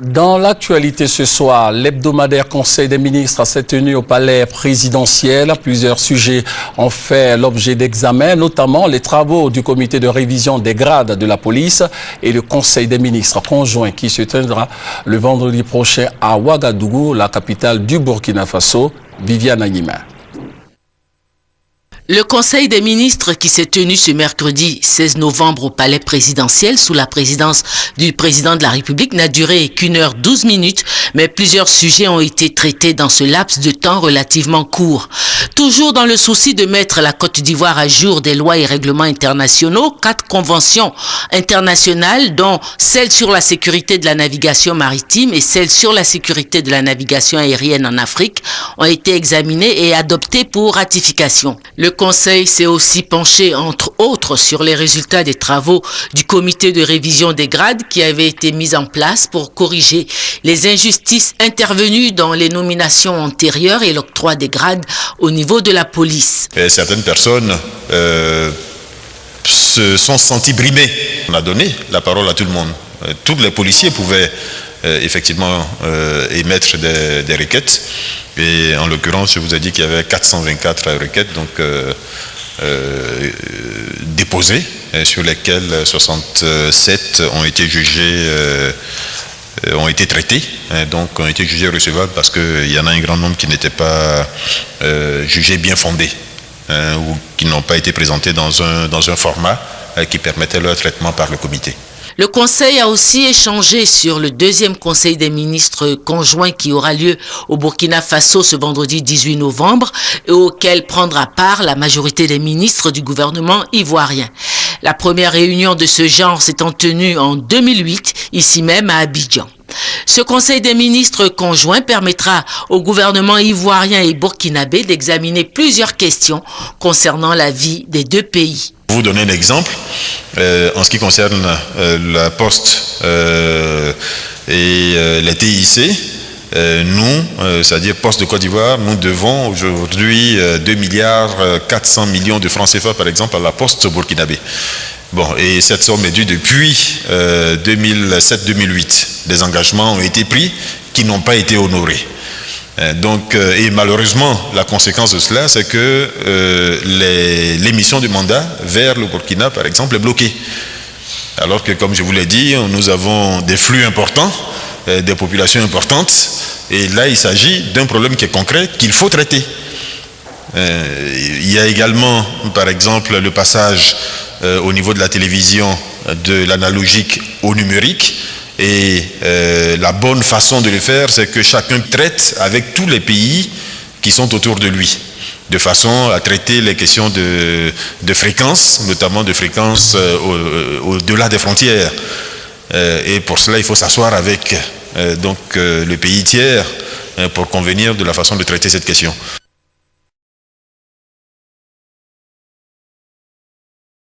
Dans l'actualité ce soir, l'hebdomadaire Conseil des ministres s'est tenu au palais présidentiel. Plusieurs sujets ont fait l'objet d'examen, notamment les travaux du comité de révision des grades de la police et le Conseil des ministres conjoint qui se tiendra le vendredi prochain à Ouagadougou, la capitale du Burkina Faso. Viviane Agnima. Le Conseil des ministres qui s'est tenu ce mercredi 16 novembre au palais présidentiel sous la présidence du président de la République n'a duré qu'une heure 12 minutes, mais plusieurs sujets ont été traités dans ce laps de temps relativement court. Toujours dans le souci de mettre la Côte d'Ivoire à jour des lois et règlements internationaux, 4 conventions internationales, dont celle sur la sécurité de la navigation maritime et celle sur la sécurité de la navigation aérienne en Afrique, ont été examinées et adoptées pour ratification. Le Conseil s'est aussi penché, entre autres, sur les résultats des travaux du comité de révision des grades qui avait été mis en place pour corriger les injustices intervenues dans les nominations antérieures et l'octroi des grades au niveau de la police. Et certaines personnes se sont senties brimées. On a donné la parole à tout le monde. Tous les policiers pouvaient effectivement émettre des requêtes. Et en l'occurrence, je vous ai dit qu'il y avait 424 requêtes donc, déposées, sur lesquelles 67 ont été jugées, ont été traitées, donc ont été jugées recevables parce qu'il y en a un grand nombre qui n'étaient pas jugés bien fondés ou qui n'ont pas été présentés dans un format qui permettait leur traitement par le comité. Le Conseil a aussi échangé sur le deuxième Conseil des ministres conjoint qui aura lieu au Burkina Faso ce vendredi 18 novembre et auquel prendra part la majorité des ministres du gouvernement ivoirien. La première réunion de ce genre s'étant tenue en 2008, ici même à Abidjan. Ce Conseil des ministres conjoint permettra au gouvernement ivoirien et burkinabé d'examiner plusieurs questions concernant la vie des deux pays. Pour vous donner un exemple, en ce qui concerne la Poste et les TIC, nous, c'est-à-dire Poste de Côte d'Ivoire, nous devons aujourd'hui 2 milliards 400 millions de francs CFA par exemple à la Poste burkinabé. Bon, et cette somme est due depuis 2007-2008. Des engagements ont été pris qui n'ont pas été honorés. Donc, et malheureusement, la conséquence de cela, c'est que l'émission du mandat vers le Burkina, par exemple, est bloquée. Alors que, comme je vous l'ai dit, nous avons des flux importants, des populations importantes, et là, il s'agit d'un problème qui est concret, qu'il faut traiter. Il y a également, par exemple, le passage au niveau de la télévision de l'analogique au numérique. Et la bonne façon de le faire, c'est que chacun traite avec tous les pays qui sont autour de lui, de façon à traiter les questions de fréquence, notamment de fréquence au-delà des frontières. Et pour cela, il faut s'asseoir avec le pays tiers pour convenir de la façon de traiter cette question.